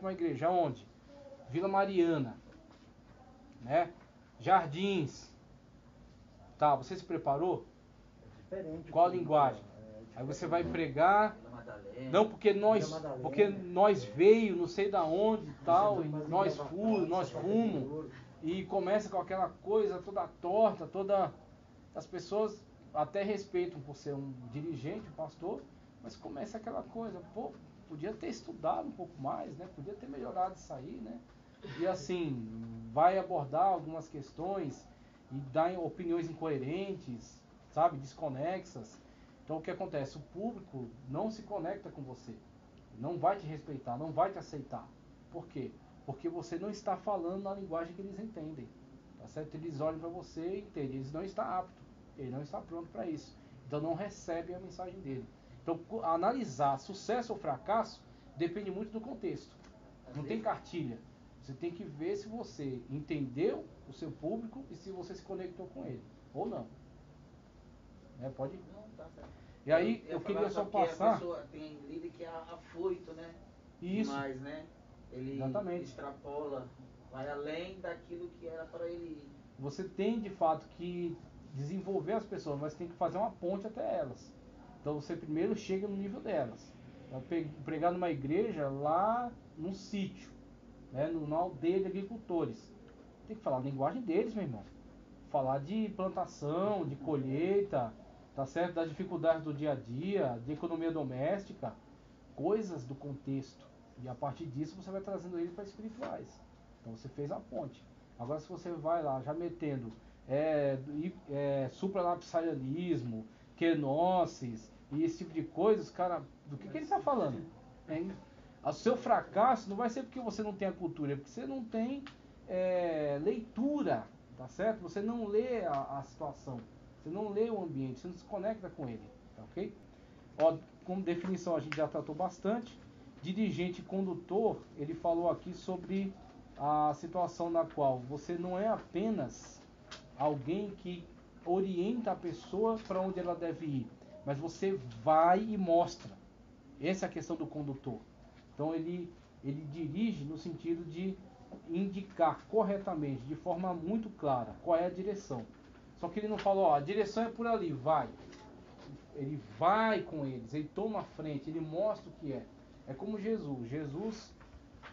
para uma igreja, onde? Vila Mariana, né? Jardins. Tá, você se preparou? É diferente. Qual a linguagem? Aí você vai pregar, não porque nós veio, não sei da onde e tal, e nós fumos, e começa com aquela coisa toda torta, toda... As pessoas até respeitam por ser um dirigente, um pastor, mas começa aquela coisa, pô, podia ter estudado um pouco mais, né? Podia ter melhorado isso aí, né? E assim, vai abordar algumas questões e dar opiniões incoerentes, sabe, desconexas. Então o que acontece? O público não se conecta com você, não vai te respeitar, não vai te aceitar. Por quê? Porque você não está falando na linguagem que eles entendem, tá certo? Eles olham para você e entendem, eles não estão aptos, ele não está pronto para isso, então não recebem a mensagem dele. Então analisar sucesso ou fracasso depende muito do contexto, não tem cartilha. Você tem que ver se você entendeu o seu público e se você se conectou com ele, ou não. Pode ir. Não, tá certo. E aí eu queria só passar... A pessoa tem líder que é afoito, né? Isso. Demais, né? Ele Exatamente. extrapola, vai além daquilo que era para ele ir. Você tem de fato que desenvolver as pessoas, mas tem que fazer uma ponte até elas. Então você primeiro chega no nível delas. Pregar numa igreja lá num sítio, né, numa aldeia de agricultores. Tem que falar a linguagem deles, meu irmão. Falar de plantação, de colheita, tá certo? Das dificuldades do dia a dia, de economia doméstica, coisas do contexto. E a partir disso você vai trazendo ele para espirituais. Então você fez a ponte. Agora se você vai lá já metendo supralapsarianismo, kenosis e esse tipo de coisas, cara, do que ele está falando? O seu fracasso não vai ser porque você não tem a cultura, é porque você não tem leitura, tá certo? Você não lê a situação, você não lê o ambiente, você não se conecta com ele, tá ok? Ó, como definição a gente já tratou bastante. Dirigente e condutor, ele falou aqui sobre a situação na qual você não é apenas alguém que orienta a pessoa para onde ela deve ir, mas você vai e mostra. Essa é a questão do condutor. Então ele dirige no sentido de indicar corretamente, de forma muito clara, qual é a direção. Só que ele não falou, ó, a direção é por ali, vai. Ele vai com eles, ele toma a frente, ele mostra o que é. É como Jesus. Jesus,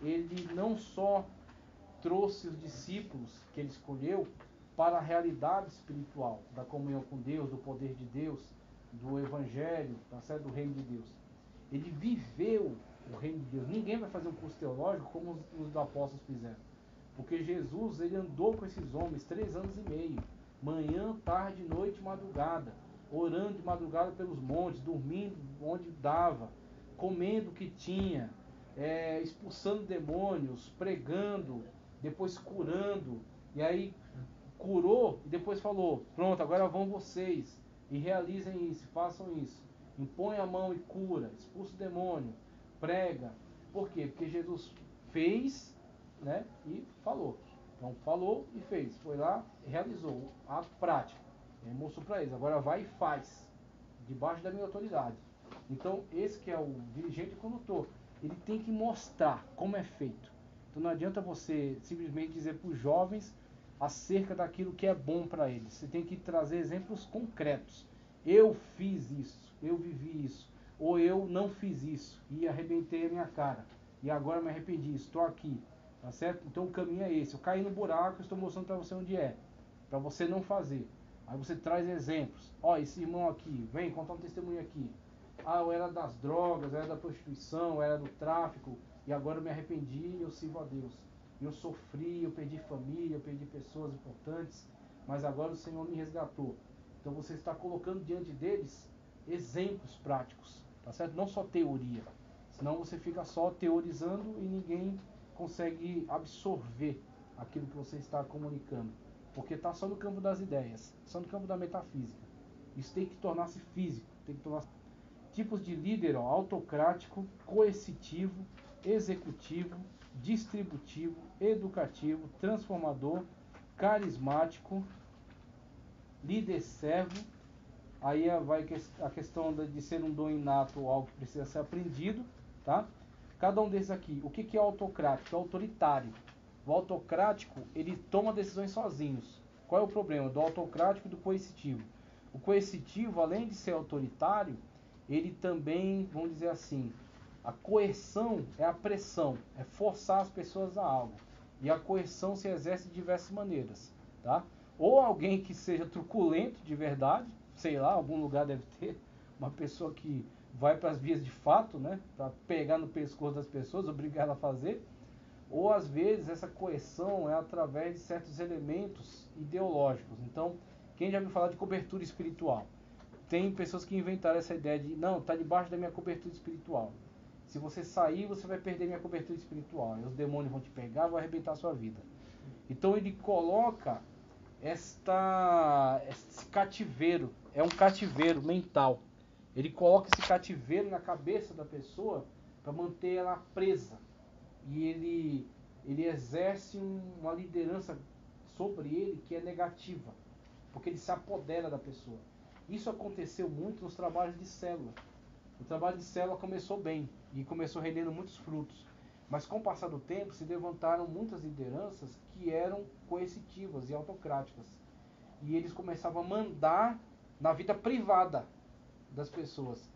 ele não só trouxe os discípulos que ele escolheu para a realidade espiritual, da comunhão com Deus, do poder de Deus, do evangelho, tá certo? Do reino de Deus. Ele viveu o reino de Deus. Ninguém vai fazer um curso teológico como os apóstolos fizeram. Porque Jesus, ele andou com esses homens 3 anos e meio. Manhã, tarde, noite e madrugada. Orando de madrugada pelos montes, dormindo onde dava, comendo o que tinha, expulsando demônios, pregando, depois curando. E aí curou e depois falou, pronto, agora vão vocês e realizem isso, façam isso. Impõe a mão e cura, expulsa o demônio, prega. Por quê? Porque Jesus fez, né, e falou. Então falou e fez, foi lá e realizou a prática. Ele mostrou para eles, agora vai e faz, debaixo da minha autoridade. Então esse que é o dirigente e condutor, ele tem que mostrar como é feito. Então não adianta você simplesmente dizer para os jovens acerca daquilo que é bom para eles. Você tem que trazer exemplos concretos. Eu fiz isso, eu vivi isso, ou eu não fiz isso e arrebentei a minha cara e agora me arrependi, estou aqui, tá certo? Então o caminho é esse. Eu caí no buraco, estou mostrando para você onde é, para você não fazer. Aí você traz exemplos. Ó, esse irmão aqui, vem contar um testemunho aqui. Ah, eu era das drogas, eu era da prostituição, eu era do tráfico e agora eu me arrependi e eu sirvo a Deus. Eu sofri, eu perdi família, eu perdi pessoas importantes, mas agora o Senhor me resgatou. Então você está colocando diante deles exemplos práticos, tá certo? Não só teoria, senão você fica só teorizando e ninguém consegue absorver aquilo que você está comunicando, porque está só no campo das ideias, só no campo da metafísica. Isso tem que tornar-se físico, tem que tornar-se... Tipos de líder, ó, autocrático, coercitivo, executivo, distributivo, educativo, transformador, carismático, líder servo. Aí vai a questão de ser um dom inato ou algo que precisa ser aprendido, tá? cada um desses aqui. O que é autocrático? É autoritário. O autocrático, ele toma decisões sozinhos. Qual é o problema do autocrático e do coercitivo? O coercitivo, além de ser autoritário, ele também, vamos dizer assim, a coerção é a pressão, é forçar as pessoas a algo. E a coerção se exerce de diversas maneiras, tá? Ou alguém que seja truculento de verdade, sei lá, algum lugar deve ter uma pessoa que vai para as vias de fato, né, para pegar no pescoço das pessoas, obrigar ela a fazer. Ou às vezes essa coerção é através de certos elementos ideológicos. Então, quem já ouviu falar de cobertura espiritual? Tem pessoas que inventaram essa ideia de, não, está debaixo da minha cobertura espiritual. Se você sair, você vai perder minha cobertura espiritual. E os demônios vão te pegar, vão arrebentar a sua vida. Então ele coloca esse cativeiro, é um cativeiro mental. Ele coloca esse cativeiro na cabeça da pessoa para manter ela presa. E ele exerce uma liderança sobre ele que é negativa, porque ele se apodera da pessoa. Isso aconteceu muito nos trabalhos de célula. O trabalho de célula começou bem e começou rendendo muitos frutos. Mas com o passar do tempo se levantaram muitas lideranças que eram coercitivas e autocráticas. E eles começavam a mandar na vida privada das pessoas.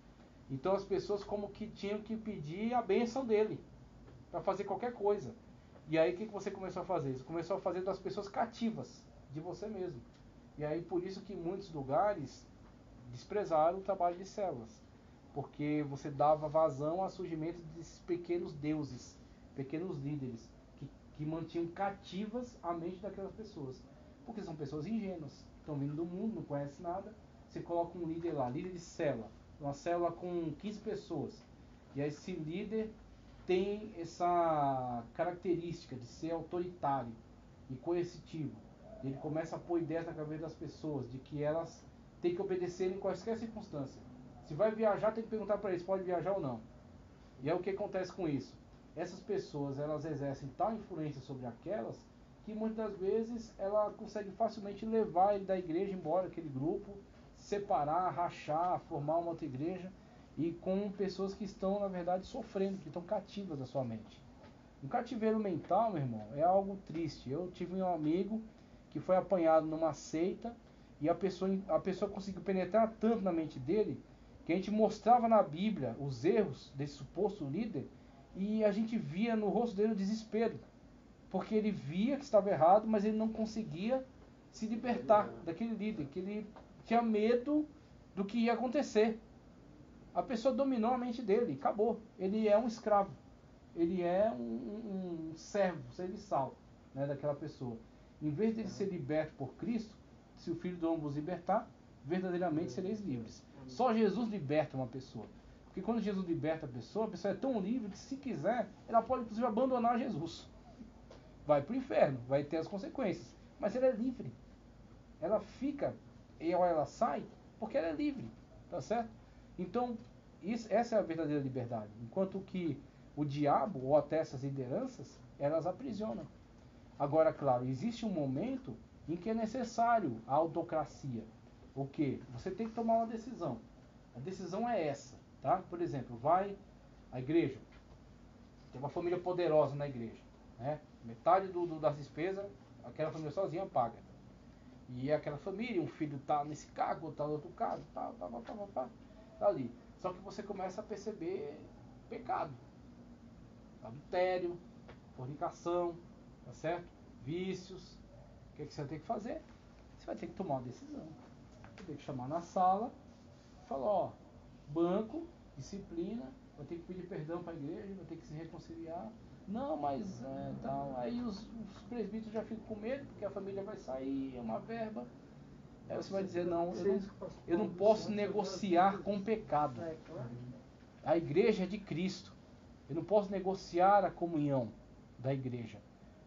Então as pessoas como que tinham que pedir a bênção dele para fazer qualquer coisa. E aí o que você começou a fazer? Você começou a fazer das pessoas cativas de você mesmo. E aí por isso que em muitos lugares desprezaram o trabalho de células. Porque você dava vazão ao surgimento desses pequenos deuses, pequenos líderes, que mantinham cativas a mente daquelas pessoas. Porque são pessoas ingênuas, estão vindo do mundo, não conhecem nada. Você coloca um líder lá, líder de célula, uma célula com 15 pessoas. E aí esse líder tem essa característica de ser autoritário e coercitivo. Ele começa a pôr ideias na cabeça das pessoas de que elas têm que obedecer em quaisquer circunstância. Se vai viajar, tem que perguntar para eles, pode viajar ou não. E aí o que acontece com isso? Essas pessoas, elas exercem tal influência sobre aquelas, que muitas das vezes ela consegue facilmente levar ele da igreja embora, aquele grupo, separar, rachar, formar uma outra igreja, e com pessoas que estão, na verdade, sofrendo, que estão cativas da sua mente. Um cativeiro mental, meu irmão, é algo triste. Eu tive um amigo que foi apanhado numa seita, e a pessoa conseguiu penetrar tanto na mente dele, que a gente mostrava na Bíblia os erros desse suposto líder, e a gente via no rosto dele o desespero, porque ele via que estava errado, mas ele não conseguia se libertar daquele líder, que ele tinha medo do que ia acontecer. A pessoa dominou a mente dele, acabou. Ele é um escravo, ele é um servo, serviçal, né, daquela pessoa. Em vez de ele ser liberto por Cristo, se o Filho do Homem vos libertar, verdadeiramente sereis livres. Só Jesus liberta uma pessoa. Porque quando Jesus liberta a pessoa é tão livre que, se quiser, ela pode inclusive abandonar Jesus. Vai para o inferno, vai ter as consequências. Mas ela é livre. Ela fica, ou ela sai, porque ela é livre. Tá certo? Então, essa é a verdadeira liberdade. Enquanto que o diabo, ou até essas lideranças, elas aprisionam. Agora, claro, existe um momento em que é necessário a autocracia. O quê? Você tem que tomar uma decisão. A decisão é essa, tá? Por exemplo, vai à igreja. Tem uma família poderosa na igreja, né? Metade das despesas, aquela família sozinha paga. E aquela família, um filho tá nesse cargo, outro tá no outro cargo, tá ali. Só que você começa a perceber pecado. Adultério, fornicação, tá certo? Vícios. O que você vai ter que fazer? Você vai ter que tomar uma decisão. Você tem que chamar na sala, falar, ó, banco, disciplina, vai ter que pedir perdão para a igreja, vai ter que se reconciliar. Não, mas então, aí os presbíteros já ficam com medo, porque a família vai sair, é uma verba. Aí você vai dizer, não, eu não posso negociar com o pecado. A igreja é de Cristo. Eu não posso negociar a comunhão da igreja.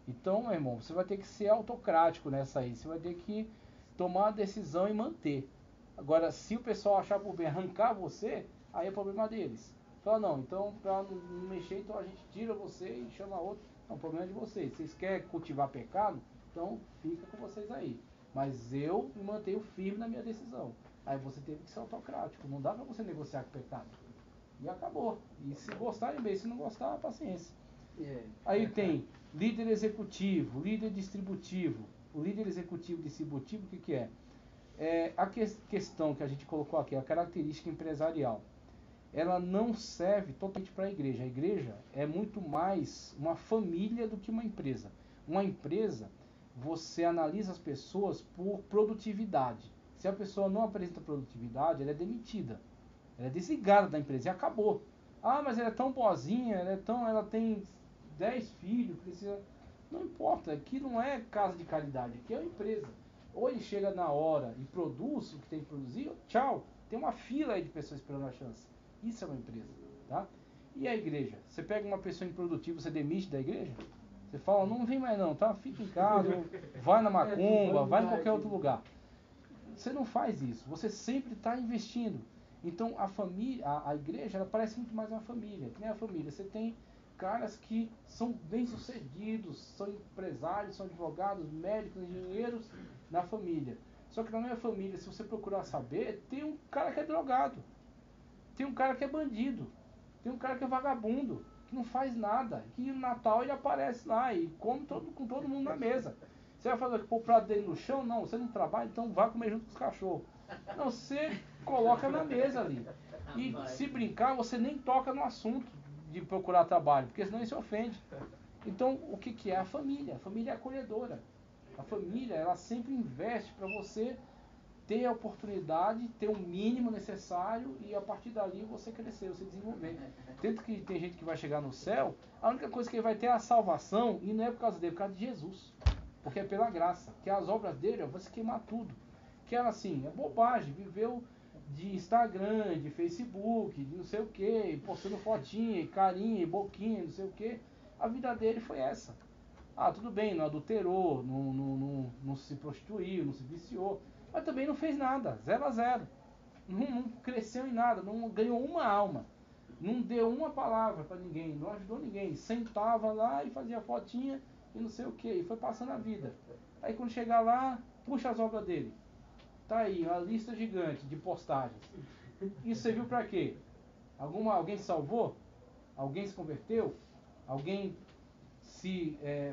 Então, meu irmão, você vai ter que ser autocrático nessa aí. Você vai ter que tomar a decisão e manter. Agora, se o pessoal achar por bem arrancar você, aí é problema deles. Fala, não, então para não mexer, então a gente tira você e chama outro. Não, o problema é de vocês. Vocês querem cultivar pecado? Então fica com vocês aí. Mas eu me mantenho firme na minha decisão. Aí você teve que ser autocrático. Não dá para você negociar com o pecado. E acabou. E se gostarem bem, se não gostar, paciência. Aí tem líder executivo, líder distributivo. O líder executivo distributivo, o que é? É a questão que a gente colocou aqui, a característica empresarial. Ela não serve totalmente para a igreja. A igreja é muito mais uma família do que uma empresa. Uma empresa, você analisa as pessoas por produtividade. Se a pessoa não apresenta produtividade, ela é demitida. Ela é desligada da empresa e acabou. Ah, mas ela é tão boazinha, ela tem 10 filhos, precisa... Não importa, aqui não é casa de caridade, aqui é uma empresa. Ou ele chega na hora e produz o que tem que produzir, tchau. Tem uma fila aí de pessoas esperando a chance. Isso é uma empresa, tá? E a igreja? Você pega uma pessoa improdutiva, você demite da igreja? Você fala, não vem mais não, tá? Fica em casa, vai na macumba, vai em qualquer outro lugar. Você não faz isso, você sempre está investindo. Então a família, a igreja, ela parece muito mais uma família. Que nem a família, você tem caras que são bem-sucedidos, são empresários, são advogados, médicos, engenheiros na família. Só que na minha família, se você procurar saber, tem um cara que é drogado, tem um cara que é bandido, tem um cara que é vagabundo, que não faz nada, que no Natal ele aparece lá e come com todo mundo na mesa. Você vai fazer pôr o prato dele no chão? Não, você não trabalha, então vá comer junto com os cachorros. Não, você coloca na mesa ali. E se brincar, você nem toca no assunto de procurar trabalho, porque senão ele se ofende. Então, o que é a família? A família é acolhedora. A família, ela sempre investe para você ter a oportunidade, ter o mínimo necessário e a partir dali você crescer, você desenvolver. Tanto que tem gente que vai chegar no céu, a única coisa que ele vai ter é a salvação e não é por causa dele, é por causa de Jesus. Porque é pela graça. Que as obras dele, vai se queimar tudo. Que era assim, é bobagem, viveu de Instagram, de Facebook, de não sei o que, postando fotinha, carinha, boquinha, não sei o que. A vida dele foi essa. Ah, tudo bem, não adulterou, não se prostituiu, não se viciou, mas também não fez nada, 0 a 0. Não cresceu em nada, não ganhou uma alma, não deu uma palavra para ninguém, não ajudou ninguém, sentava lá e fazia fotinha e não sei o que, e foi passando a vida. Aí quando chegar lá, puxa as obras dele. Tá aí, uma lista gigante de postagens. Isso serviu para quê? Alguém se salvou? Alguém se converteu? Alguém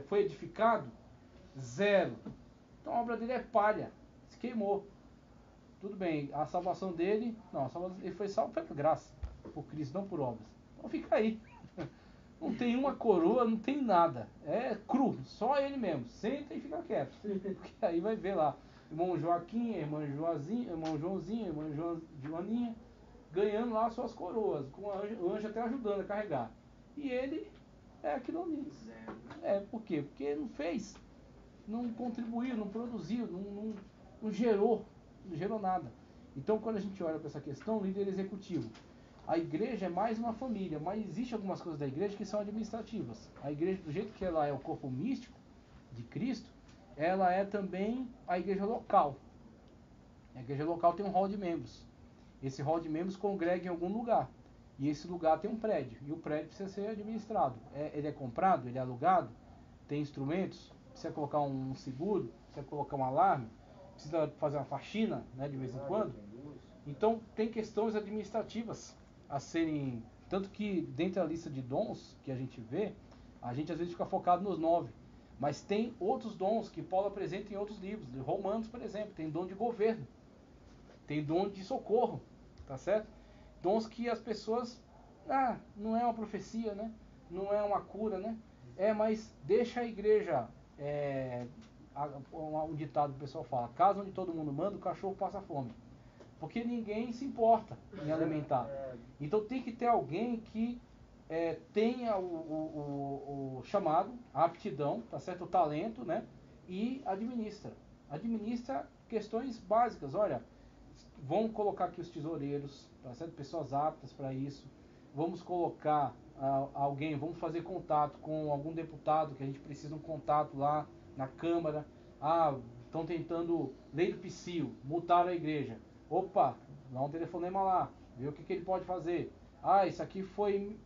foi edificado? 0. Então a obra dele é palha, se queimou. Tudo bem, a salvação dele, não, ele foi salvo pela graça, por Cristo, não por obras. Então fica aí. Não tem uma coroa, não tem nada. É cru, só ele mesmo. Senta e fica quieto. Porque aí vai ver lá. Irmão Joaquim, irmã Joãozinho, irmã Joaninha, ganhando lá suas coroas, com o anjo até ajudando a carregar. E ele é aquilo ali. Por quê? Porque não fez, não contribuiu, não produziu, não gerou nada. Então quando a gente olha para essa questão, líder executivo, a igreja é mais uma família, mas existe algumas coisas da igreja que são administrativas. A igreja, do jeito que ela é o corpo místico de Cristo, ela é também a igreja local. A igreja local tem um hall de membros. Esse hall de membros congrega em algum lugar. E esse lugar tem um prédio. E o prédio precisa ser administrado. Ele é comprado, ele é alugado, tem instrumentos, precisa colocar um seguro, precisa colocar um alarme, precisa fazer uma faxina, né, de vez em quando. Então tem questões administrativas a serem... Tanto que dentro da lista de dons que a gente vê, a gente às vezes fica focado nos 9. Mas tem outros dons que Paulo apresenta em outros livros. De Romanos, por exemplo, tem dom de governo, tem dom de socorro, tá certo? Dons que as pessoas... não é uma profecia, né? Não é uma cura, né? Mas deixa a igreja... um ditado que o pessoal fala: casa onde todo mundo manda, o cachorro passa fome. Porque ninguém se importa em alimentar. Então tem que ter alguém que tenha o chamado, a aptidão, tá certo? O talento, né? E administra questões básicas. Olha, vamos colocar aqui os tesoureiros, tá certo? Pessoas aptas para isso. Vamos colocar alguém, vamos fazer contato com algum deputado, que a gente precisa de um contato lá na Câmara. Estão tentando lei do psil, multaram a igreja. Opa, dá um telefonema lá, vê o que ele pode fazer. Isso aqui foi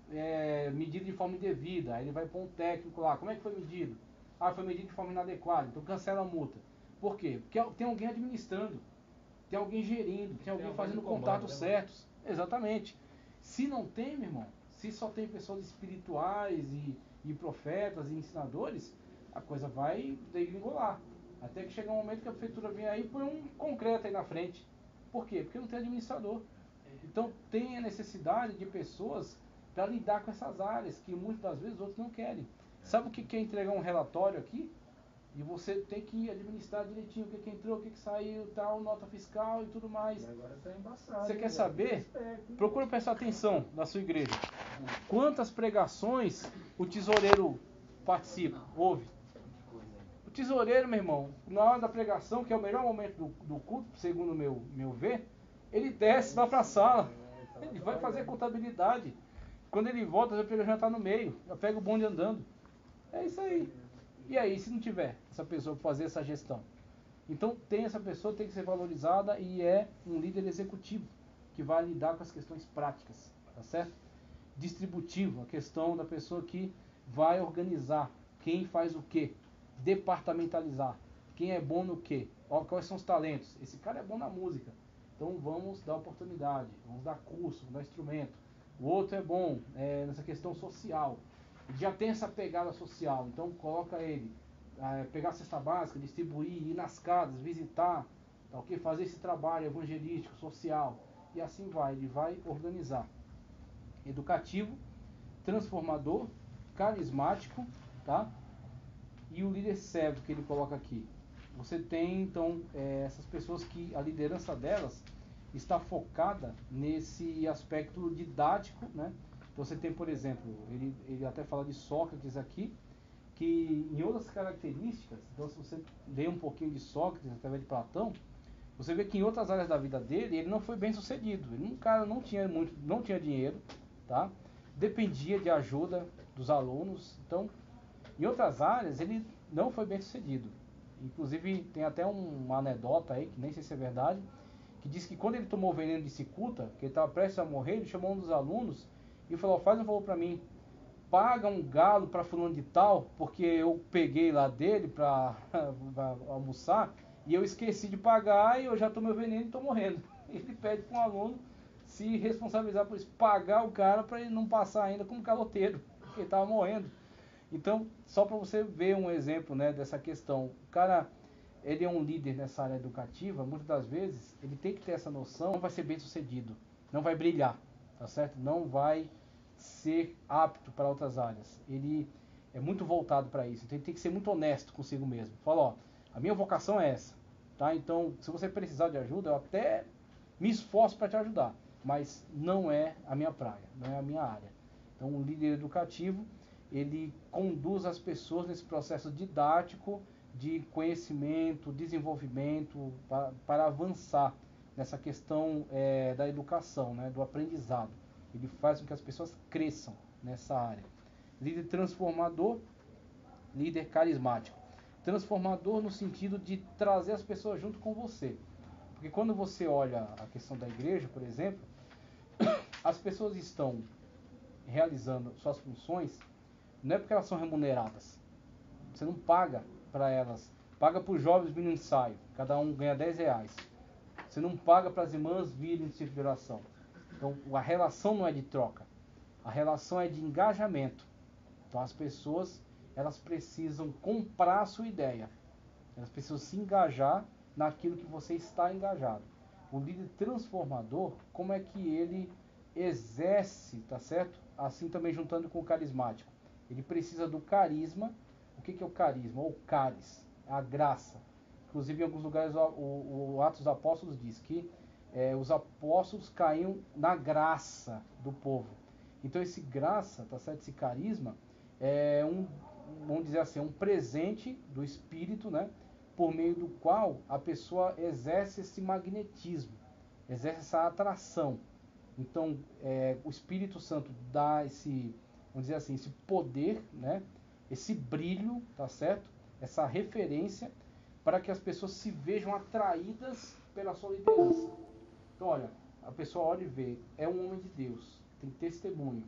medido de forma indevida. Aí ele vai pôr um técnico lá. Como é que foi medido? Foi medido de forma inadequada. Então cancela a multa. Por quê? Porque tem alguém administrando, tem alguém gerindo, tem alguém fazendo contatos certos. Exatamente. Se não tem, meu irmão, se só tem pessoas espirituais e profetas e ensinadores, a coisa vai degringolar. Até que chegar um momento que a prefeitura vem aí e põe um concreto aí na frente. Por quê? Porque não tem administrador. Então tem a necessidade de pessoas para lidar com essas áreas que muitas das vezes outros não querem. Sabe o que é entregar um relatório aqui? E você tem que administrar direitinho o que entrou, o que saiu, tal, nota fiscal e tudo mais. Agora tá embaçado. Você quer saber? Esperto, Procura prestar atenção na sua igreja. Quantas pregações o tesoureiro participa, ouve? O tesoureiro, meu irmão, na hora da pregação, que é o melhor momento do culto, segundo o meu ver, ele desce, vai para a sala, ele vai fazer contabilidade. Quando ele volta, a pregação já está no meio, já pega o bonde andando. É isso aí. E aí, se não tiver essa pessoa para fazer essa gestão? Então, essa pessoa tem que ser valorizada e é um líder executivo que vai lidar com as questões práticas, tá certo? Distributivo, a questão da pessoa que vai organizar quem faz o quê, departamentalizar, quem é bom no quê, quais são os talentos. Esse cara é bom na música, então vamos dar oportunidade, vamos dar curso, vamos dar instrumento. O outro é bom nessa questão social, já tem essa pegada social, então coloca ele, pegar a cesta básica, distribuir, ir nas casas, visitar, tá, okay? Fazer esse trabalho evangelístico, social, e assim vai, ele vai organizar. Educativo, transformador, carismático, tá? E o líder servo que ele coloca aqui. Você tem então essas pessoas que a liderança delas está focada nesse aspecto didático, né? Então você tem, por exemplo, ele até fala de Sócrates aqui, que em outras características, então se você ler um pouquinho de Sócrates através de Platão, você vê que em outras áreas da vida dele, ele não foi bem sucedido. Ele um cara não tinha dinheiro, tá? Dependia de ajuda dos alunos. Então, em outras áreas, ele não foi bem sucedido. Inclusive, tem até uma anedota aí, que nem sei se é verdade, que diz que quando ele tomou o veneno de cicuta, que ele estava prestes a morrer, ele chamou um dos alunos e falou: faz um favor para mim, paga um galo para fulano de tal, porque eu peguei lá dele para almoçar e eu esqueci de pagar e eu já tomei o veneno e estou morrendo. Ele pede para um aluno se responsabilizar por isso, pagar o cara para ele não passar ainda como caloteiro, porque ele estava morrendo. Então, só para você ver um exemplo, né, dessa questão, o cara, ele é um líder nessa área educativa, muitas das vezes ele tem que ter essa noção, não vai ser bem sucedido, não vai brilhar, tá certo? Não vai ser apto para outras áreas. Ele é muito voltado para isso, então ele tem que ser muito honesto consigo mesmo. Fala, ó, a minha vocação é essa, tá? Então, se você precisar de ajuda, eu até me esforço para te ajudar, mas não é a minha praia, não é a minha área. Então, um líder educativo, ele conduz as pessoas nesse processo didático de conhecimento, desenvolvimento, para avançar nessa questão da educação, né, do aprendizado. Ele faz com que as pessoas cresçam nessa área. Líder transformador, líder carismático. Transformador no sentido de trazer as pessoas junto com você. Porque quando você olha a questão da igreja, por exemplo, as pessoas estão realizando suas funções, não é porque elas são remuneradas. Você não paga para elas. Paga para os jovens vir no ensaio, cada um ganha R$10. Você não paga para as irmãs virem no círculo de oração. Então a relação não é de troca, a relação é de engajamento. Então as pessoas, elas precisam comprar a sua ideia, elas precisam se engajar naquilo que você está engajado. O líder transformador, como é que ele exerce, tá certo? Assim também juntando com o carismático. Ele precisa do carisma. O que é o carisma? Ou caris, a graça. Inclusive em alguns lugares o Atos dos Apóstolos diz que os apóstolos caíam na graça do povo. Então esse graça, tá certo? Esse carisma é vamos dizer assim, um presente do Espírito, né? Por meio do qual a pessoa exerce esse magnetismo, exerce essa atração. Então o Espírito Santo dá esse, vamos dizer assim, esse poder, né? Esse brilho, tá certo? Essa referência para que as pessoas se vejam atraídas pela sua liderança. Então, olha, a pessoa olha e vê, é um homem de Deus, tem testemunho.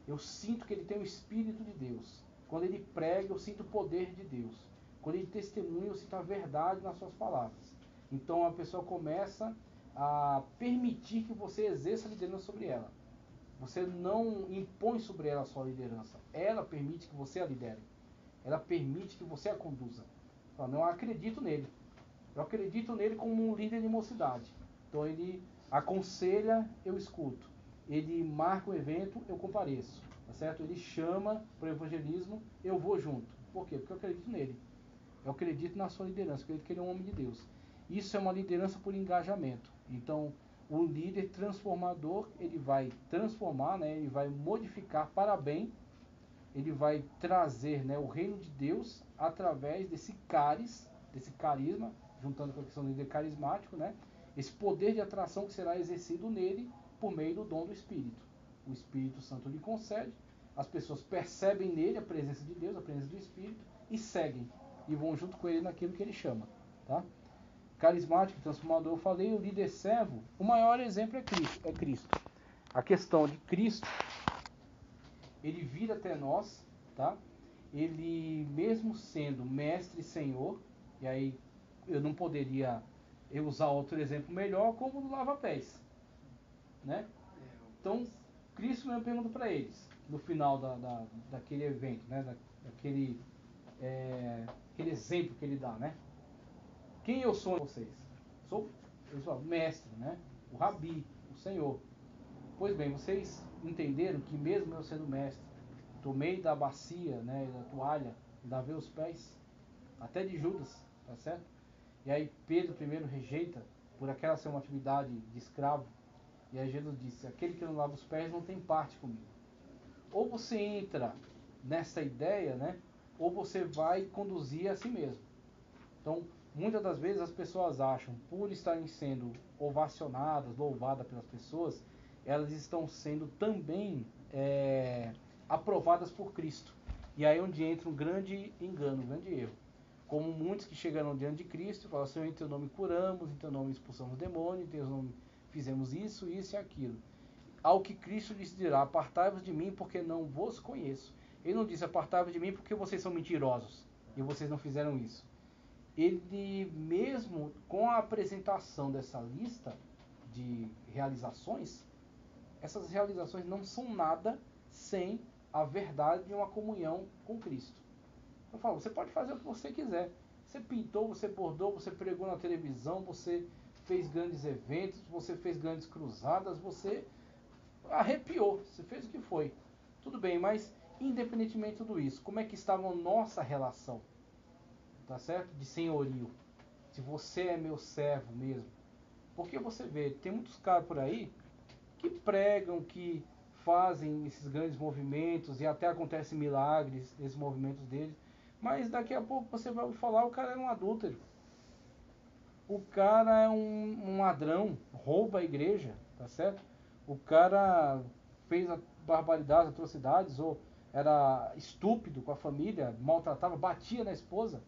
Eu sinto que ele tem o Espírito de Deus. Quando ele prega, eu sinto o poder de Deus. Quando ele testemunha, eu sinto a verdade nas suas palavras. Então, a pessoa começa a permitir que você exerça a liderança sobre ela. Você não impõe sobre ela a sua liderança. Ela permite que você a lidere. Ela permite que você a conduza. Fala, não, eu acredito nele. Eu acredito nele como um líder de mocidade. Então ele aconselha, eu escuto. Ele marca o evento, eu compareço. Tá certo? Ele chama para o evangelismo, eu vou junto. Por quê? Porque eu acredito nele. Eu acredito na sua liderança, eu acredito que ele é um homem de Deus. Isso é uma liderança por engajamento. Então, o líder transformador, ele vai transformar, né, ele vai modificar para bem, ele vai trazer, né, o reino de Deus através desse carisma, juntando com a questão do líder carismático, né, esse poder de atração que será exercido nele por meio do dom do Espírito. O Espírito Santo lhe concede, as pessoas percebem nele a presença de Deus, a presença do Espírito, e seguem, e vão junto com ele naquilo que ele chama. Tá? Carismático, transformador, eu falei, o líder servo, o maior exemplo é Cristo. A questão de Cristo, ele vir até nós, tá? Ele mesmo sendo mestre e senhor, e aí eu não poderia usar outro exemplo melhor como do lava-pés, né? Então, Cristo mesmo pergunta para eles, no final daquele evento, né? Daquele aquele exemplo que ele dá, né? Quem eu sou vocês? Sou o mestre, né? O rabi, o senhor. Pois bem, vocês entenderam que mesmo eu sendo mestre, tomei da bacia, né, da toalha, lavei os pés, até de Judas, tá certo? E aí Pedro primeiro rejeita, por aquela ser uma atividade de escravo, e aí Jesus disse, aquele que não lava os pés não tem parte comigo. Ou você entra nessa ideia, né, ou você vai conduzir a si mesmo. Então, muitas das vezes as pessoas acham, por estarem sendo ovacionadas, louvadas pelas pessoas, elas estão sendo também aprovadas por Cristo. E aí é onde entra um grande engano, um grande erro. Como muitos que chegaram diante de Cristo, falam assim, em teu nome curamos, em teu nome expulsamos demônio, em teu nome fizemos isso, isso e aquilo. Ao que Cristo lhes dirá, apartai-vos de mim porque não vos conheço. Ele não disse, apartai-vos de mim porque vocês são mentirosos e vocês não fizeram isso. Ele mesmo com a apresentação dessa lista de realizações, essas realizações não são nada sem a verdade de uma comunhão com Cristo. Eu falo, você pode fazer o que você quiser. Você pintou, você bordou, você pregou na televisão, você fez grandes eventos, você fez grandes cruzadas, você arrepiou, você fez o que foi. Tudo bem, mas independentemente de tudo isso, como é que estava a nossa relação? Tá certo? De senhorio. Se você é meu servo mesmo. Porque você vê, tem muitos caras por aí que pregam, que fazem esses grandes movimentos e até acontecem milagres nesses movimentos deles. Mas daqui a pouco você vai falar, o cara é um adúltero. O cara é um ladrão, rouba a igreja, tá certo? O cara fez barbaridades, atrocidades, ou era estúpido com a família, maltratava, batia na esposa.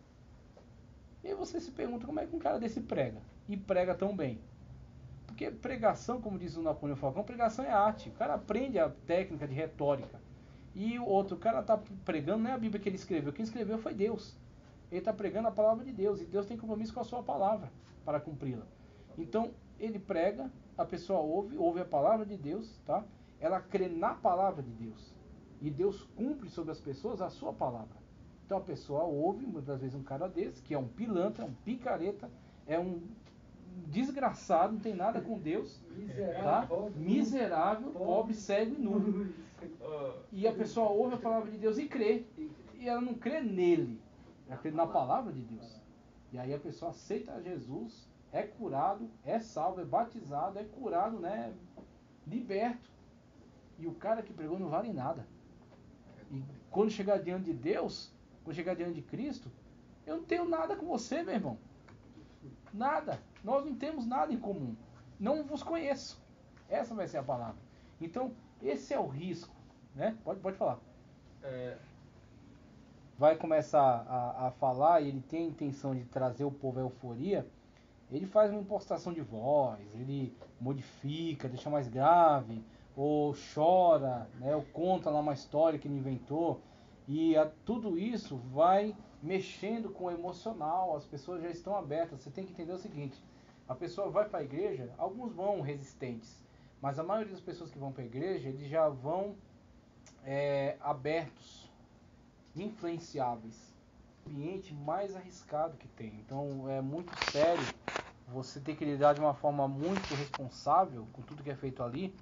E aí você se pergunta como é que um cara desse prega, e prega tão bem. Porque pregação, como diz o Napoleão Falcão, pregação é arte. O cara aprende a técnica de retórica. E o outro, o cara está pregando, não é a Bíblia que ele escreveu, quem escreveu foi Deus. Ele está pregando a palavra de Deus, e Deus tem compromisso com a sua palavra para cumpri-la. Então, ele prega, a pessoa ouve a palavra de Deus, tá? Ela crê na palavra de Deus. E Deus cumpre sobre as pessoas a sua palavra. Então a pessoa ouve, muitas vezes um cara desse, que é um pilantra, um picareta, é um desgraçado, não tem nada com Deus, tá? Miserável, pobre, cego e nu. E a pessoa ouve a palavra de Deus e crê. E ela não crê nele, ela crê na palavra de Deus. E aí a pessoa aceita Jesus, é curado, é salvo, é batizado, é curado, né? Liberto. E o cara que pregou não vale nada. E quando chegar diante de Deus, quando chegar diante de Cristo, eu não tenho nada com você, meu irmão. Nada. Nós não temos nada em comum. Não vos conheço. Essa vai ser a palavra. Então, esse é o risco, né? Pode falar. Vai começar a falar e ele tem a intenção de trazer o povo à euforia. Ele faz uma impostação de voz, ele modifica, deixa mais grave, ou chora, né? Ou conta lá uma história que ele inventou. E tudo isso vai mexendo com o emocional, as pessoas já estão abertas. Você tem que entender o seguinte, a pessoa vai para a igreja, alguns vão resistentes, Mas a maioria das pessoas que vão para a igreja, eles já vão abertos, influenciáveis. O ambiente mais arriscado que tem. Então é muito sério, você tem que lidar de uma forma muito responsável com tudo que é feito ali,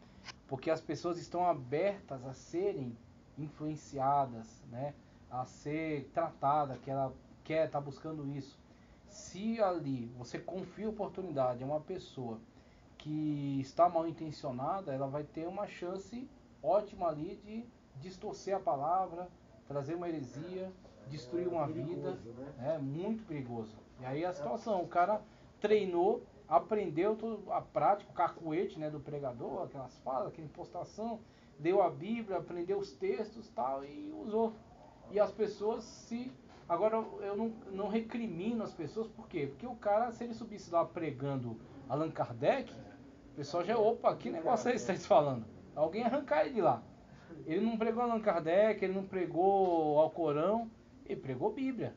porque as pessoas estão abertas a serem influenciadas, né? A ser tratada, que ela quer estar buscando isso. Se ali você confia a oportunidade a uma pessoa que está mal intencionada, ela vai ter uma chance ótima ali de distorcer a palavra, trazer uma heresia, destruir uma vida. É muito perigoso. E aí a situação, o cara treinou, aprendeu a prática, o cacuete, né, do pregador, aquelas falas, aquela impostação, deu a Bíblia, aprendeu os textos tal, e usou. E as pessoas se... Agora eu não recrimino as pessoas, por quê? Porque o cara, se ele subisse lá pregando Allan Kardec, o pessoal já, opa, que negócio é esse que vocês falando? Alguém arrancar ele de lá. Ele não pregou Allan Kardec, ele não pregou Alcorão, ele pregou Bíblia.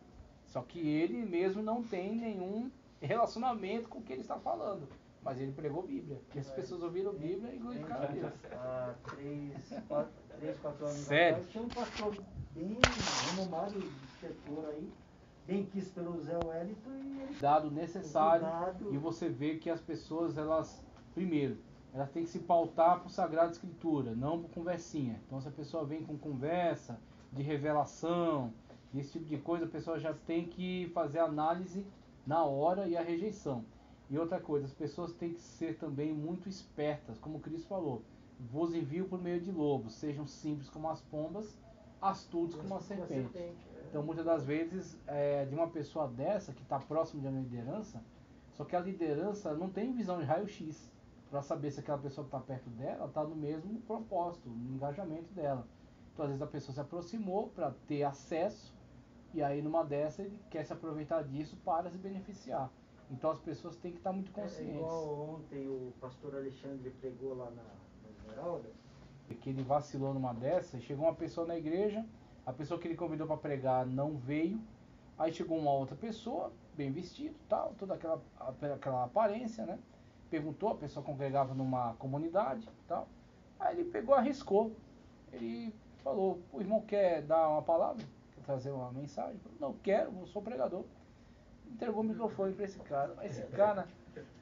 Só que ele mesmo não tem nenhum relacionamento com o que ele está falando. Mas ele pregou Bíblia. E as pessoas ouviram Bíblia e glorificaram a Deus. Há 3, 4 anos Sério? atrás, tinha um pastor bem renomado do setor aí, bem quisto pelo Zé Wellington, e ele... Dado necessário. E você vê que as pessoas, elas, primeiro, elas têm que se pautar por Sagrada Escritura, não por conversinha. Então se a pessoa vem com conversa de revelação, esse tipo de coisa, a pessoa já tem que fazer a análise na hora e a rejeição. E outra coisa, as pessoas têm que ser também muito espertas, como Cristo falou: vos envio por meio de lobos, sejam simples como as pombas, astutos como a serpente. Então muitas das vezes, de uma pessoa dessa, que está próximo de uma liderança, só que a liderança não tem visão de raio-x para saber se aquela pessoa que está perto dela está no mesmo propósito, no engajamento dela. Então às vezes a pessoa se aproximou para ter acesso, e aí numa dessa ele quer se aproveitar disso para se beneficiar. Então as pessoas têm que estar muito conscientes. Igual ontem o pastor Alexandre pregou lá na Esmeralda. Que ele vacilou numa dessa, chegou uma pessoa na igreja, a pessoa que ele convidou para pregar não veio, aí chegou uma outra pessoa, bem vestido, tal, toda aquela aparência, né? Perguntou, a pessoa congregava numa comunidade, tal. Aí ele pegou, arriscou. Ele falou: o irmão quer dar uma palavra? Quer trazer uma mensagem? Não quero, eu sou pregador. Entregou o microfone para esse cara. Esse cara,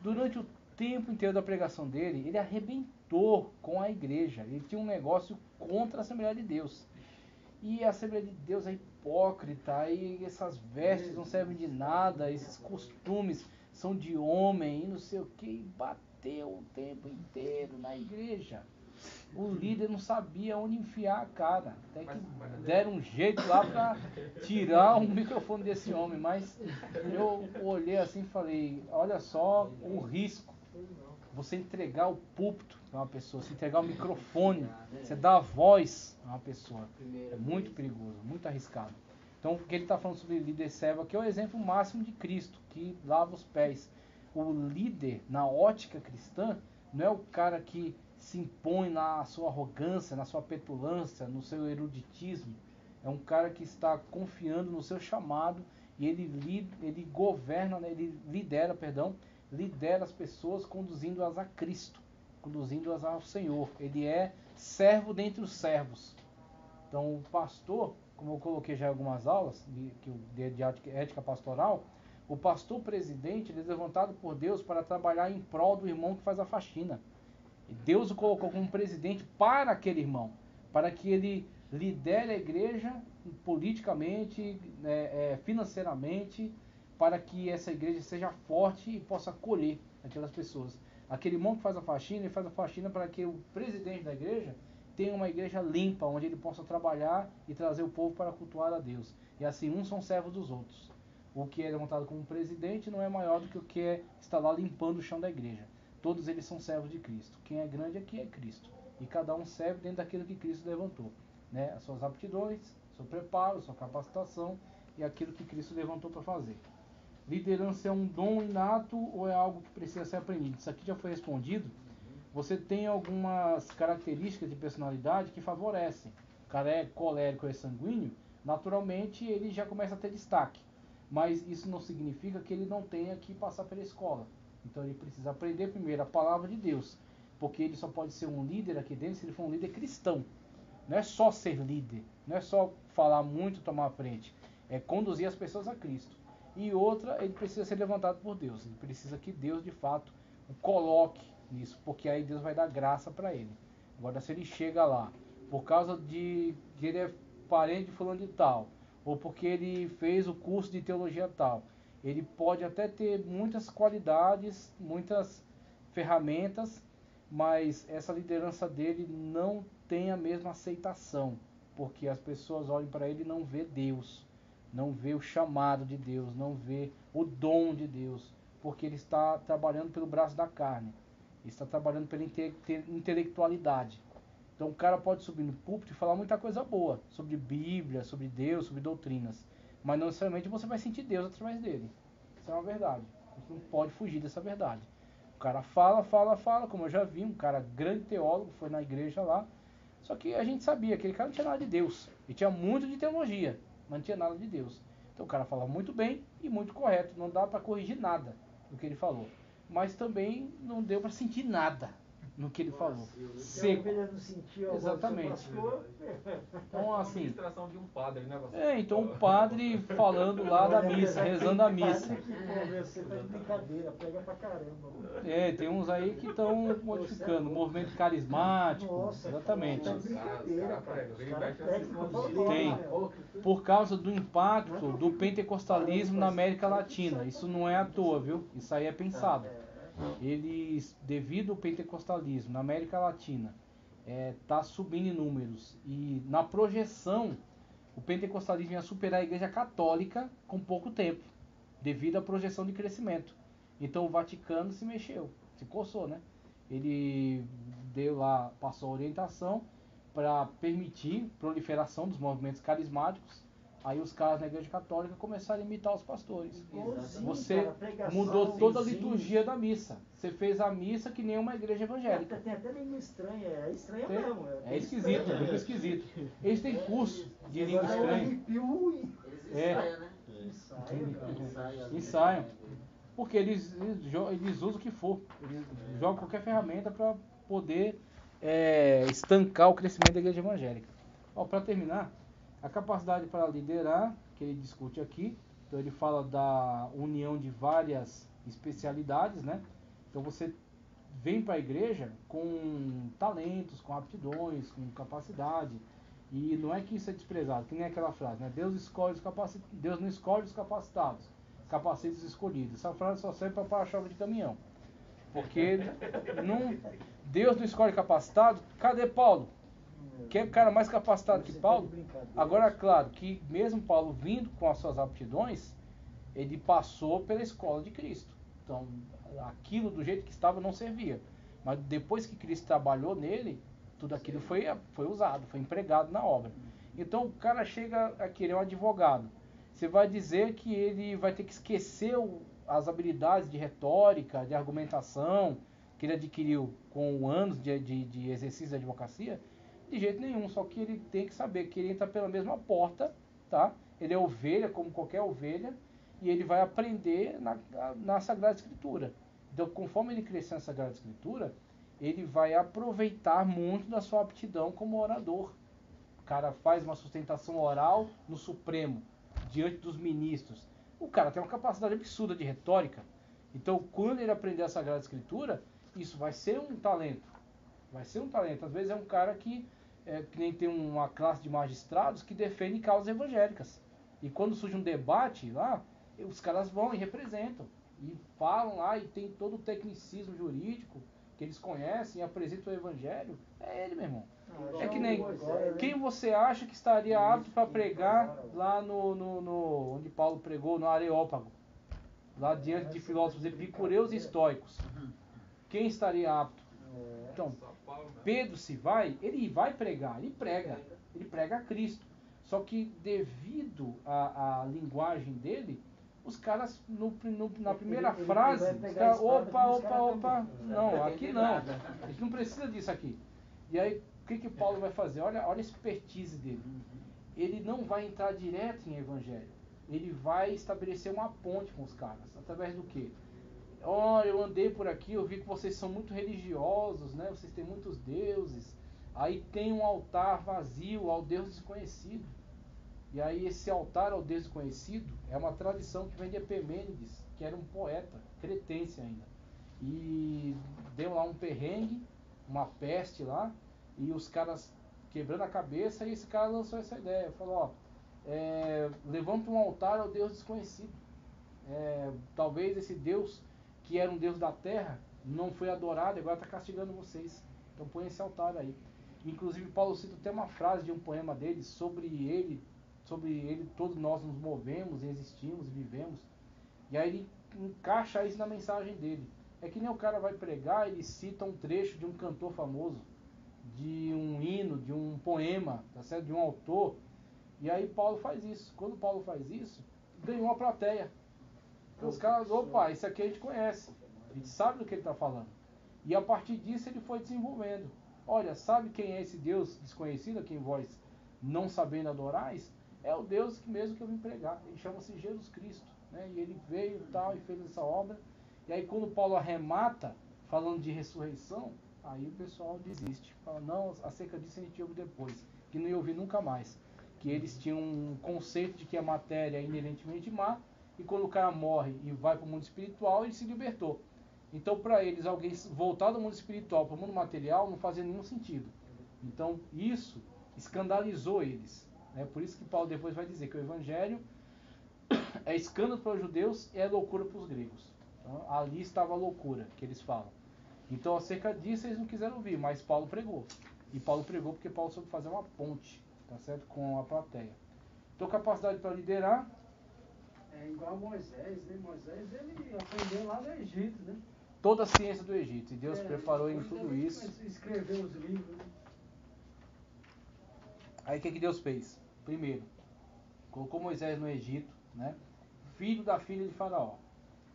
durante o tempo inteiro da pregação dele, ele arrebentou com a igreja. Ele tinha um negócio contra a Assembleia de Deus. E a Assembleia de Deus é hipócrita, e essas vestes não servem de nada, esses costumes são de homem e não sei o que. E bateu o tempo inteiro na igreja. O líder não sabia onde enfiar a cara. Até que deram um jeito lá para tirar o microfone desse homem. Mas eu olhei assim e falei: olha só o risco. Você entregar o púlpito a uma pessoa, você entregar o microfone, você dar a voz a uma pessoa. É muito perigoso, muito arriscado. Então o que ele está falando sobre líder servo aqui é o exemplo máximo de Cristo, que lava os pés. O líder, na ótica cristã, não é o cara que se impõe na sua arrogância, na sua petulância, no seu eruditismo. É um cara que está confiando no seu chamado e ele governa, ele lidera as pessoas, conduzindo-as a Cristo, conduzindo-as ao Senhor. Ele é servo dentre os servos. Então o pastor, como eu coloquei já em algumas aulas de ética pastoral, o pastor presidente, ele é levantado por Deus para trabalhar em prol do irmão que faz a faxina. E Deus o colocou como presidente para aquele irmão, para que ele lidere a igreja politicamente, financeiramente, para que essa igreja seja forte e possa acolher aquelas pessoas. Aquele irmão que faz a faxina, ele faz a faxina para que o presidente da igreja tenha uma igreja limpa, onde ele possa trabalhar e trazer o povo para cultuar a Deus. E assim, uns são servos dos outros. O que é levantado como presidente não é maior do que o que está lá limpando o chão da igreja. Todos eles são servos de Cristo. Quem é grande aqui é Cristo. E cada um serve dentro daquilo que Cristo levantou, né? As suas aptidões, seu preparo, sua capacitação e aquilo que Cristo levantou para fazer. Liderança é um dom inato ou é algo que precisa ser aprendido? Isso aqui já foi respondido. Você tem algumas características de personalidade que favorecem. O cara é colérico, é sanguíneo, naturalmente ele já começa a ter destaque. Mas isso não significa que ele não tenha que passar pela escola. Então ele precisa aprender primeiro a palavra de Deus. porque ele só pode ser um líder aqui dentro se ele for um líder cristão. Não é só ser líder, não é só falar muito, tomar a frente, é conduzir as pessoas a Cristo. E outra, ele precisa ser levantado por Deus, ele precisa que Deus de fato o coloque nisso, porque aí Deus vai dar graça para ele. Agora, se ele chega lá por causa de que ele é parente de fulano de tal, ou porque ele fez o curso de teologia tal, ele pode até ter muitas qualidades, muitas ferramentas, mas essa liderança dele não tem a mesma aceitação, porque as pessoas olham para ele e não vê Deus, não vê o chamado de Deus, não vê o dom de Deus, porque ele está trabalhando pelo braço da carne, ele está trabalhando pela intelectualidade. Então o cara pode subir no púlpito e falar muita coisa boa sobre Bíblia, sobre Deus, sobre doutrinas, mas não necessariamente você vai sentir Deus através dele. Isso é uma verdade. Você não pode fugir dessa verdade. O cara fala, como eu já vi, um cara grande teólogo, foi na igreja lá, só que a gente sabia que aquele cara não tinha nada de Deus. Ele tinha muito de teologia, mas não tinha nada de Deus. Então o cara fala muito bem e muito correto, não dá para corrigir nada do que ele falou. Mas também não deu para sentir nada no que ele falou. Seco. Exatamente. Então, assim, administração de um padre, né? então o padre falando lá da missa, rezando a missa. Você tá de brincadeira, pega pra caramba. Tem uns aí que estão modificando, movimento carismático. Nossa, exatamente. tá de brincadeira, cara. Tem. Por causa do impacto do pentecostalismo na América Latina. Isso não é à toa, viu? Isso aí é pensado. Eles, devido ao pentecostalismo na América Latina, está subindo em números. E na projeção, o pentecostalismo ia superar a Igreja Católica com pouco tempo, devido à projeção de crescimento. Então o Vaticano se mexeu, se coçou, né? Ele deu lá, passou a orientação para permitir proliferação dos movimentos carismáticos. Aí os caras na Igreja Católica começaram a imitar os pastores. Você mudou toda a liturgia da missa. Você fez a missa que nem uma igreja evangélica. Tem até língua estranha, é estranha mesmo. É esquisito, é muito esquisito. Eles têm curso de língua estranha. Ensaiam. Porque eles usam o que for. Eles jogam qualquer ferramenta para poder estancar o crescimento da igreja evangélica. Para terminar, a capacidade para liderar, que ele discute aqui, então ele fala da união de várias especialidades, né? Então você vem para a igreja com talentos, com aptidões, com capacidade, e não é que isso é desprezado, que nem aquela frase, né? Deus não escolhe os capacitados, capacita os escolhidos. Essa frase só serve para para-choque de caminhão, porque Deus não escolhe capacitado. Cadê Paulo? Que é o cara mais capacitado que Paulo? Agora, claro, que mesmo Paulo vindo com as suas aptidões, ele passou pela escola de Cristo. Então, aquilo do jeito que estava não servia. Mas depois que Cristo trabalhou nele, tudo aquilo foi usado, foi empregado na obra. Então, o cara chega a querer um advogado. Você vai dizer que ele vai ter que esquecer as habilidades de retórica, de argumentação, que ele adquiriu com anos de exercício da advocacia? De jeito nenhum, só que ele tem que saber que ele entra pela mesma porta, tá? Ele é ovelha, como qualquer ovelha, e ele vai aprender na Sagrada Escritura. Então, conforme ele crescer na Sagrada Escritura, ele vai aproveitar muito da sua aptidão como orador. O cara faz uma sustentação oral no Supremo, diante dos ministros. O cara tem uma capacidade absurda de retórica. Então, quando ele aprender a Sagrada Escritura, isso vai ser um talento. Vai ser um talento. Às vezes é um cara que nem tem uma classe de magistrados que defende causas evangélicas. E quando surge um debate lá, os caras vão e representam. E falam lá e tem todo o tecnicismo jurídico que eles conhecem e apresentam o evangelho. É ele, meu irmão. É que nem quem você acha que estaria apto para pregar lá no onde Paulo pregou, no Areópago, lá diante de filósofos epicureus e estoicos. Quem estaria apto? Então, Pedro, se vai, ele vai pregar, ele prega a Cristo. Só que devido à linguagem dele, os caras na primeira frase, os caras, opa, não, aqui não, a gente não precisa disso aqui. E aí, o que Paulo vai fazer? Olha a expertise dele. Ele não vai entrar direto em evangelho, ele vai estabelecer uma ponte com os caras. Através do quê? Olha, eu andei por aqui, eu vi que vocês são muito religiosos, né? Vocês têm muitos deuses. Aí tem um altar vazio ao Deus desconhecido. E aí esse altar ao Deus desconhecido é uma tradição que vem de Epimênides, que era um poeta, cretense ainda. E deu lá um perrengue, uma peste lá, e os caras quebrando a cabeça, e esse cara lançou essa ideia. Falou, ó, levanta um altar ao Deus desconhecido. Talvez esse Deus, que era um Deus da terra, não foi adorado e agora está castigando vocês. Então põe esse altar aí. Inclusive Paulo cita até uma frase de um poema dele, sobre ele todos nós nos movemos, existimos e vivemos. E aí ele encaixa isso na mensagem dele. É que nem o cara vai pregar, ele cita um trecho de um cantor famoso, de um hino, de um poema, tá certo? De um autor. E aí Paulo faz isso. Quando Paulo faz isso, ganhou uma plateia. Então os caras, opa, isso aqui a gente conhece, a gente sabe do que ele está falando. E a partir disso ele foi desenvolvendo. Olha, sabe quem é esse Deus desconhecido a quem vós não sabendo adorais? É o Deus que mesmo que eu vim pregar. Ele chama-se Jesus Cristo, né? E ele veio tal e fez essa obra. E aí quando Paulo arremata, falando de ressurreição, aí o pessoal desiste. Fala, não, acerca disso a gente ouve depois, que não ia ouvir nunca mais. Que eles tinham um conceito de que a matéria é inerentemente má, e quando o cara morre e vai para o mundo espiritual, ele se libertou. Então, para eles, alguém voltar do mundo espiritual para o mundo material não fazia nenhum sentido. Então, isso escandalizou eles. Né? Por isso que Paulo depois vai dizer que o evangelho é escândalo para os judeus e é loucura para os gregos. Então, ali estava a loucura que eles falam. Então, acerca disso, eles não quiseram ouvir, mas Paulo pregou. E Paulo pregou porque Paulo soube fazer uma ponte, tá certo? Com a plateia. Então, capacidade para liderar. É igual a Moisés, né? Moisés, ele aprendeu lá no Egito, né? Toda a ciência do Egito. E Deus preparou ele em tudo isso. Escreveu os livros, né? Aí o que Deus fez? Primeiro, colocou Moisés no Egito, né? Filho da filha de Faraó.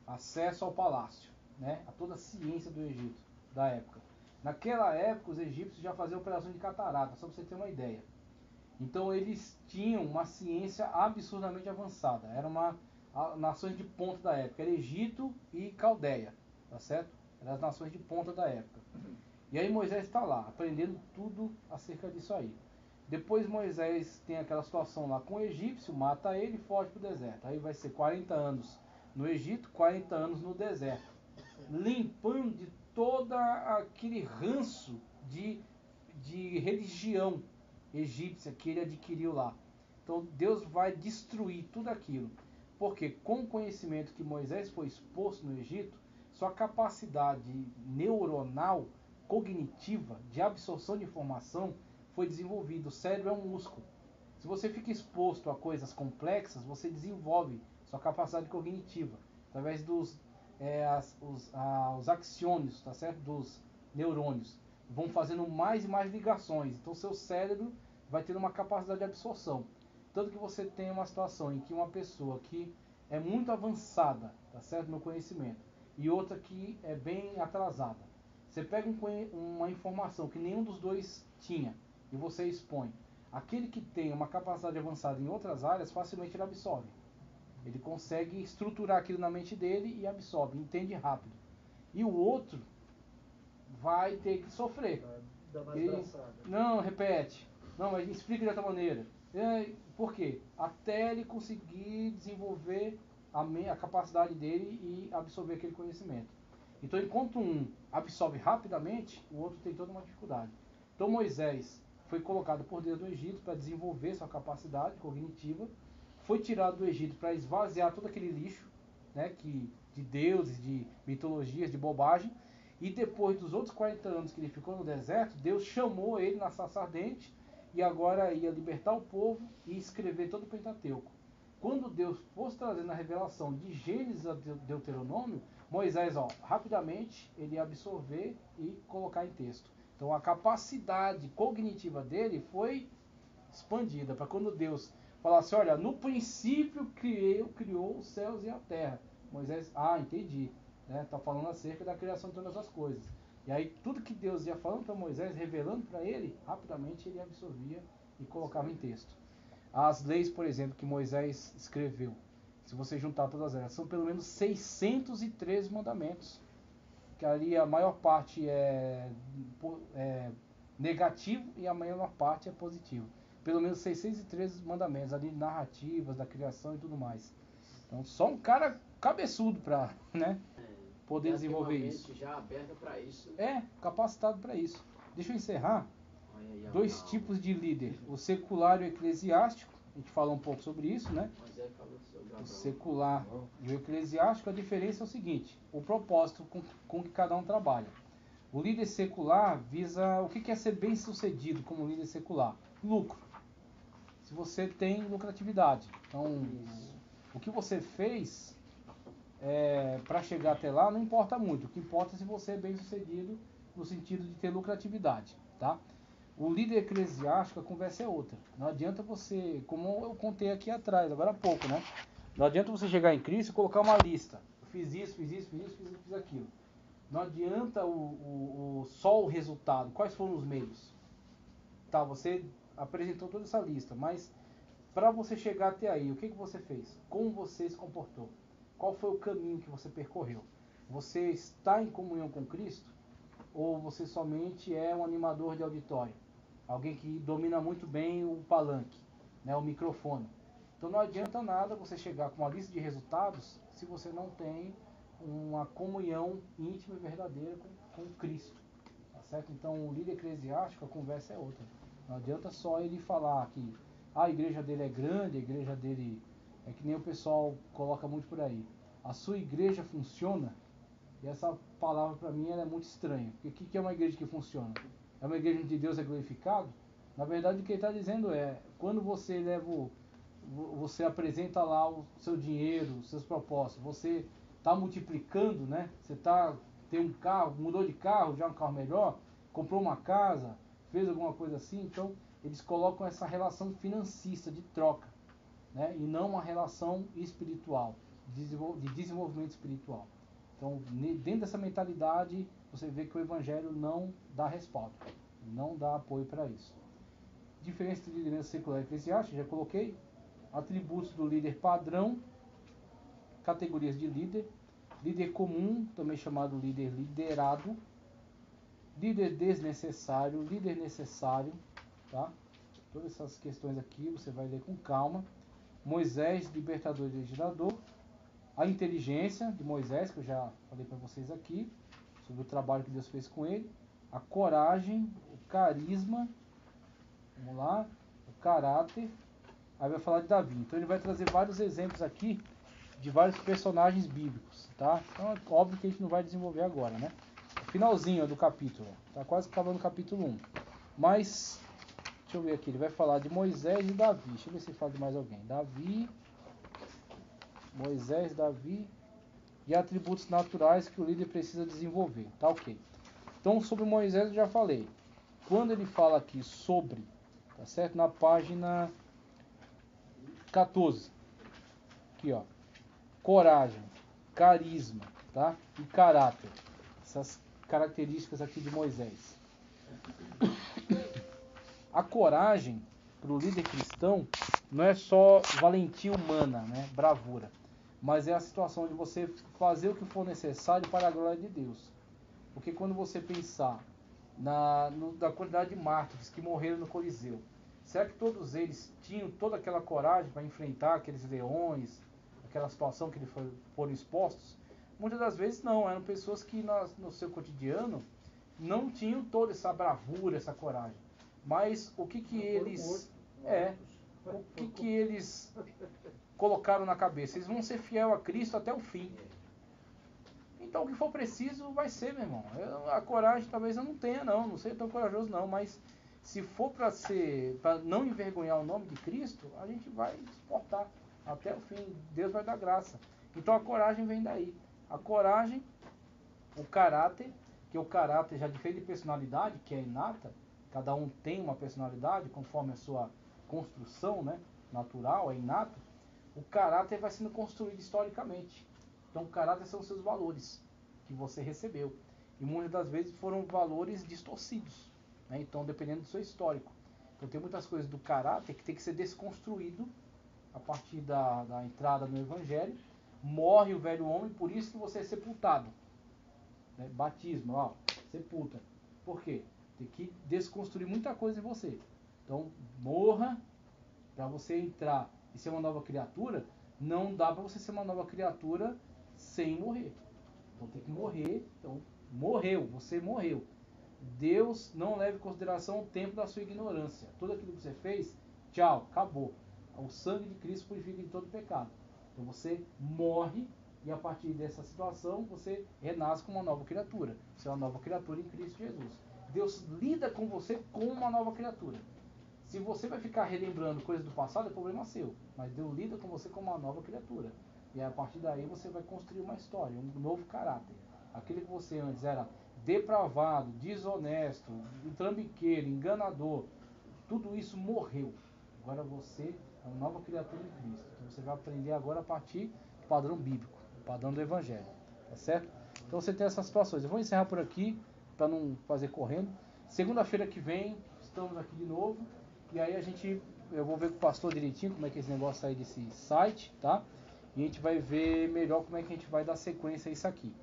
Acesso ao palácio, né? A toda a ciência do Egito, da época. Naquela época, os egípcios já faziam operação de catarata, só para você ter uma ideia. Então eles tinham uma ciência absurdamente avançada. Era uma nações de ponta da época. Era Egito e Caldeia, tá certo? Eram as nações de ponta da época. E aí Moisés está lá, aprendendo tudo acerca disso aí. Depois Moisés tem aquela situação lá com o egípcio, mata ele e foge para o deserto. Aí vai ser 40 anos no Egito, 40 anos no deserto. Limpando de todo aquele ranço de religião egípcia que ele adquiriu lá. Então Deus vai destruir tudo aquilo. Porque com o conhecimento que Moisés foi exposto no Egito, sua capacidade neuronal, cognitiva, de absorção de informação foi desenvolvida. O cérebro é um músculo. Se você fica exposto a coisas complexas, você desenvolve sua capacidade cognitiva através dos os axiônios, tá certo? Dos neurônios. Vão fazendo mais e mais ligações. Então seu cérebro vai ter uma capacidade de absorção. Tanto que você tem uma situação em que uma pessoa que é muito avançada, tá certo, no conhecimento, e outra que é bem atrasada. Você pega uma informação que nenhum dos dois tinha e você expõe. Aquele que tem uma capacidade avançada em outras áreas, facilmente ele absorve. Ele consegue estruturar aquilo na mente dele e absorve, entende rápido. E o outro vai ter que sofrer. Dá mais Ele, braçada. não, repete. Não, mas explica de outra maneira. Por quê? Até ele conseguir desenvolver a capacidade dele e absorver aquele conhecimento. Então, enquanto um absorve rapidamente, o outro tem toda uma dificuldade. Então, Moisés foi colocado por Deus no Egito para desenvolver sua capacidade cognitiva, foi tirado do Egito para esvaziar todo aquele lixo, né, de deuses, de mitologias, de bobagem, e depois dos outros 40 anos que ele ficou no deserto, Deus chamou ele na sarça ardente e agora ia libertar o povo e escrever todo o Pentateuco. Quando Deus fosse trazendo a revelação de Gênesis a Deuteronômio, Moisés, rapidamente, ele ia absorver e colocar em texto. Então a capacidade cognitiva dele foi expandida, para quando Deus falasse, olha, no princípio criou os céus e a terra. Moisés, entendi. Está falando acerca da criação de todas as coisas. E aí tudo que Deus ia falando para Moisés, revelando para ele, rapidamente ele absorvia e colocava em texto. As leis, por exemplo, que Moisés escreveu, se você juntar todas elas, são pelo menos 613 mandamentos. Que ali a maior parte é negativo e a maior parte é positivo. Pelo menos 613 mandamentos ali, narrativas da criação e tudo mais. Então só um cara cabeçudo para, né, poder desenvolver isso. Já aberta para isso. Capacitado para isso. Deixa eu encerrar. Olha aí, 2 tipos de líder, o secular e o eclesiástico. A gente falou um pouco sobre isso, né? O secular e o eclesiástico, a diferença é o seguinte: o propósito com que cada um trabalha. O líder secular visa o que é ser bem sucedido como líder secular? Lucro. Se você tem lucratividade. Então, o que você fez para chegar até lá não importa muito. O que importa é se você é bem sucedido no sentido de ter lucratividade, tá? O líder eclesiástico, a conversa é outra. Não adianta você, como eu contei aqui atrás, agora há pouco, né? Não adianta você chegar em Cristo e colocar uma lista. Eu fiz isso, fiz aquilo. Não adianta só o resultado. Quais foram os meios? Tá, você apresentou toda essa lista, mas para você chegar até aí, o que você fez? Como você se comportou? Qual foi o caminho que você percorreu? Você está em comunhão com Cristo? Ou você somente é um animador de auditório? Alguém que domina muito bem o palanque, né, o microfone. Então não adianta nada você chegar com uma lista de resultados se você não tem uma comunhão íntima e verdadeira com Cristo. Tá certo? Então o líder eclesiástico, a conversa é outra. Não adianta só ele falar que a igreja dele é grande, a igreja dele é que nem o pessoal coloca muito por aí. A sua igreja funciona? E essa palavra para mim ela é muito estranha. Porque o que é uma igreja que funciona? É uma igreja onde Deus é glorificado? Na verdade o que ele está dizendo é, quando você você apresenta lá o seu dinheiro, os seus propósitos, você está multiplicando, né? Você tem um carro, mudou de carro, já um carro melhor, comprou uma casa, fez alguma coisa assim, então eles colocam essa relação financista de troca, né? E não uma relação espiritual, de desenvolvimento espiritual. Então, dentro dessa mentalidade, você vê que o Evangelho não dá respaldo, não dá apoio para isso. Diferença de liderança secular e eclesiástica, já coloquei. Atributos do líder padrão, categorias de líder. Líder comum, também chamado líder liderado. Líder desnecessário, líder necessário, tá? Todas essas questões aqui você vai ler com calma. Moisés, libertador e legislador. A inteligência de Moisés, que eu já falei para vocês aqui, sobre o trabalho que Deus fez com ele. A coragem, o carisma, vamos lá, o caráter. Aí vai falar de Davi. Então ele vai trazer vários exemplos aqui de vários personagens bíblicos, tá? Então é óbvio que a gente não vai desenvolver agora, né? Finalzinho do capítulo, tá quase acabando o capítulo 1. Mas, deixa eu ver aqui, ele vai falar de Moisés e Davi. Deixa eu ver se ele fala de mais alguém. Davi, Moisés, Davi e atributos naturais que o líder precisa desenvolver, tá ok. Então sobre Moisés eu já falei. Quando ele fala aqui sobre, tá certo? Na página 14, aqui ó, coragem, carisma, tá? E caráter, essas características aqui de Moisés. A coragem para o líder cristão não é só valentia humana, né? Bravura, mas é a situação de você fazer o que for necessário para a glória de Deus. Porque quando você pensar na quantidade de mártires que morreram no Coliseu, será que todos eles tinham toda aquela coragem para enfrentar aqueles leões, aquela situação que eles foram expostos? Muitas das vezes não, eram pessoas que no seu cotidiano não tinham toda essa bravura, essa coragem. Mas o que eles colocaram na cabeça? Eles vão ser fiel a Cristo até o fim. Então o que for preciso vai ser, meu irmão. A coragem talvez eu não tenha não sei tão corajoso não, mas se for para não envergonhar o nome de Cristo, a gente vai suportar até o fim. Deus vai dar graça. Então a coragem vem daí. A coragem, o caráter, que o caráter já diferente de personalidade, que é inata, cada um tem uma personalidade conforme a sua construção, né, natural, é inato. O caráter vai sendo construído historicamente. Então o caráter são os seus valores que você recebeu. E muitas das vezes foram valores distorcidos, né? Então dependendo do seu histórico. Então tem muitas coisas do caráter que tem que ser desconstruído a partir da entrada no Evangelho, morre o velho homem, por isso que você é sepultado. Né? Batismo, ó, sepulta. Por quê? Tem que desconstruir muita coisa em você. Então, morra para você entrar e ser uma nova criatura. Não dá para você ser uma nova criatura sem morrer. Então tem que morrer. Então, morreu, você morreu. Deus não leva em consideração o tempo da sua ignorância. Tudo aquilo que você fez, tchau, acabou. O sangue de Cristo purifica de todo pecado. Então você morre e a partir dessa situação você renasce como uma nova criatura. Você é uma nova criatura em Cristo Jesus. Deus lida com você como uma nova criatura. Se você vai ficar relembrando coisas do passado, é problema seu. Mas Deus lida com você como uma nova criatura. E a partir daí você vai construir uma história, um novo caráter. Aquele que você antes era depravado, desonesto, trambiqueiro, enganador, tudo isso morreu. Agora você é uma nova criatura em Cristo. Então você vai aprender agora a partir do padrão bíblico, do padrão do Evangelho. Tá certo? Então você tem essas situações. Eu vou encerrar por aqui, para não fazer correndo. Segunda-feira que vem, estamos aqui de novo. E aí eu vou ver com o pastor direitinho como é que é esse negócio aí desse site, tá? E a gente vai ver melhor como é que a gente vai dar sequência a isso aqui.